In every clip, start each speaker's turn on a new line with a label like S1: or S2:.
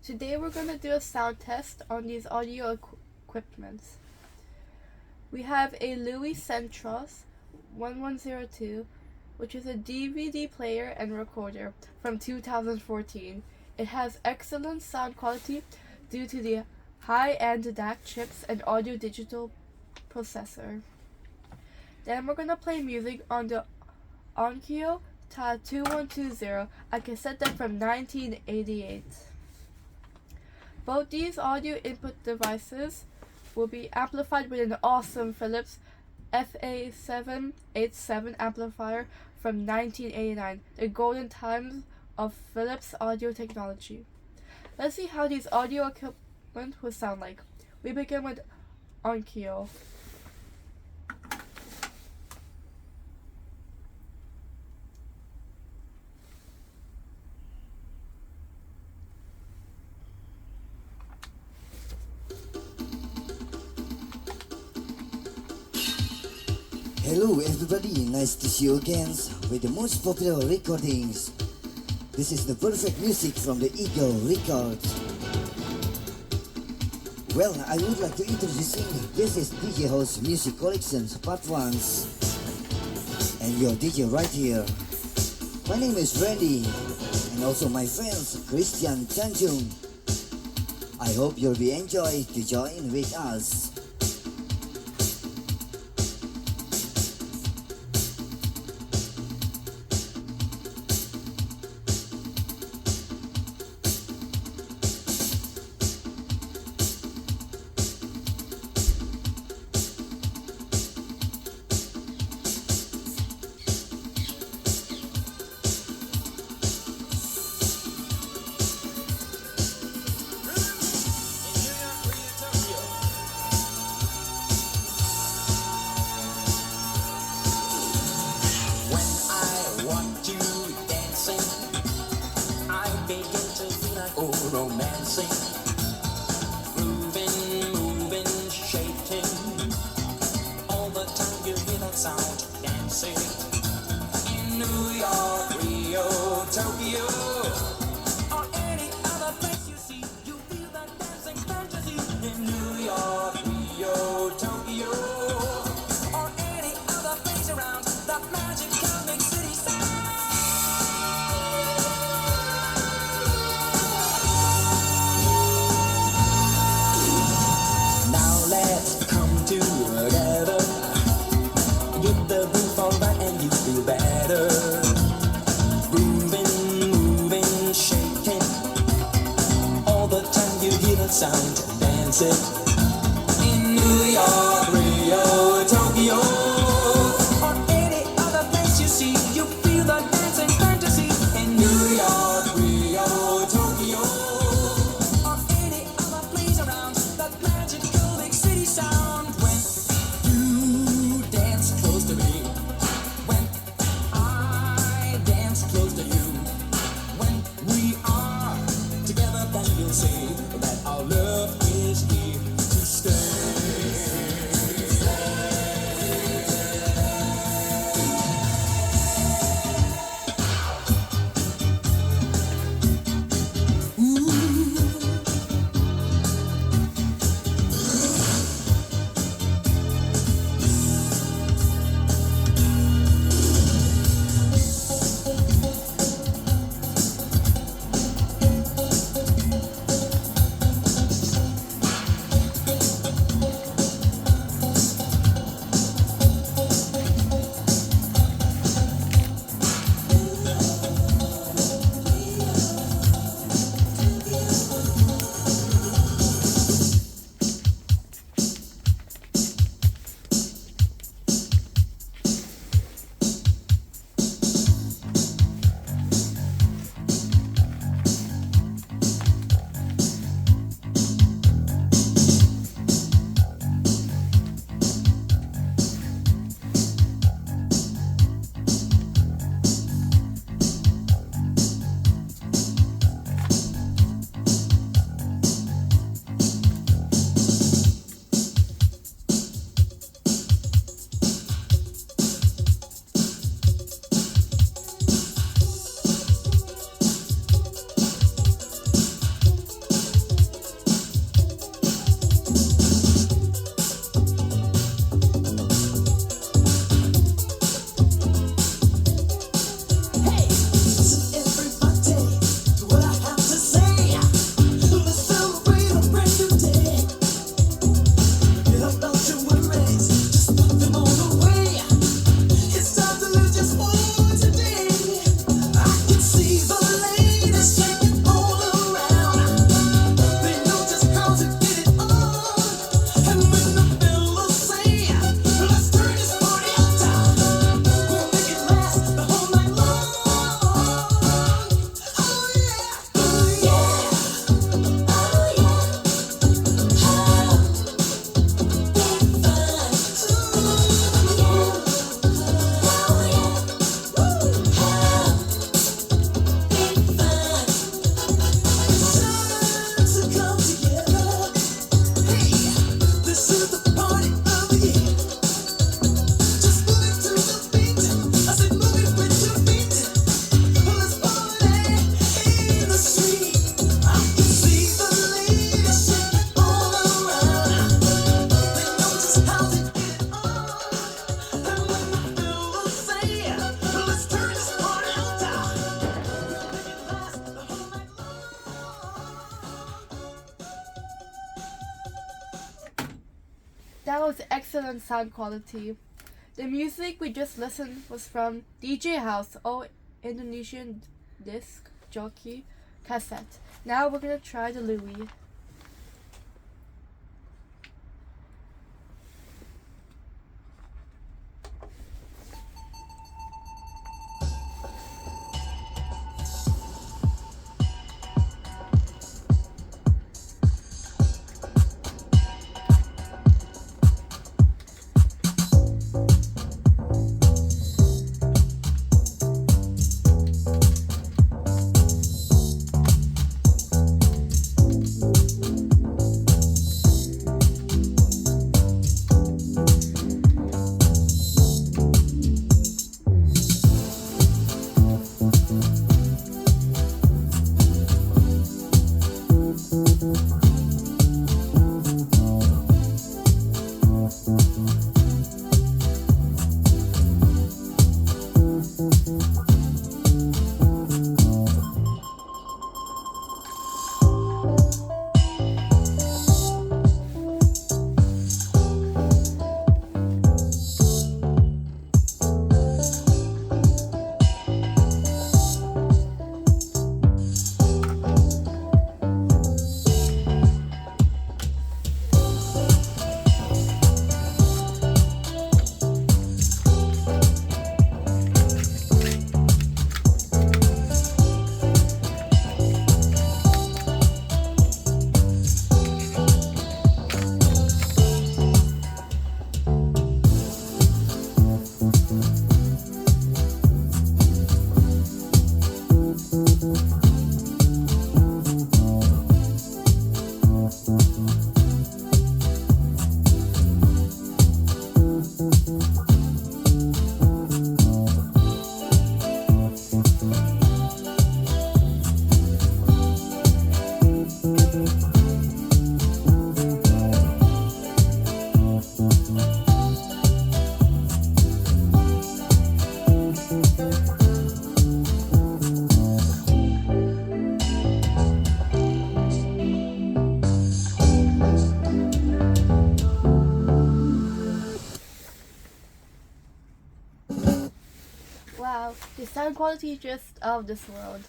S1: Today we're going to do a sound test on these audio equipments. We have a Loewe Centros 1102, which is a DVD player and recorder from 2014. It has excellent sound quality due to the high-end DAC chips and audio digital processor. Then we're going to play music on the Onkyo TA-2120, a cassette from 1988. Both these audio input devices will be amplified with an awesome Philips FA787 amplifier from 1989, the golden times of Philips audio technology. Let's see how these audio equipment will sound like. We begin with Onkyo.
S2: Hello everybody, nice to see you again with the most popular recordings. This is the perfect music from the Eagle Records. Well, I would like to introduce you. This is DJ Host Music Collections Part 1. And your DJ right here. My name is Randy, and also my friends Christian Tanjung. I hope you'll be enjoyed to join with us.
S3: Romancing, grooving, moving, shaking. All the time you hear that sound, dancing. In New York, Rio, Tokyo, or any other place you see, you feel that dancing fantasy. In New York, Rio, Tokyo, or any other place around, that magic comic city sound. Together, get the groove on right and you feel better. Grooving, moving, shaking. All the time you hear the sound, dancing. In New York, Rio, Tokyo, or any other place you see, you feel the dancing fantasy. In New York, Rio, Tokyo, or any other place around, that magical big city sound. Say that our love is here to stay.
S1: That was excellent sound quality. The music we just listened was from DJ House, Indonesian disc jockey, Cassette. Now we're gonna try the Loewe. Wow, the sound quality is just out of this world.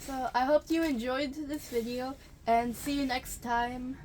S1: So I hope you enjoyed this video and see you next time.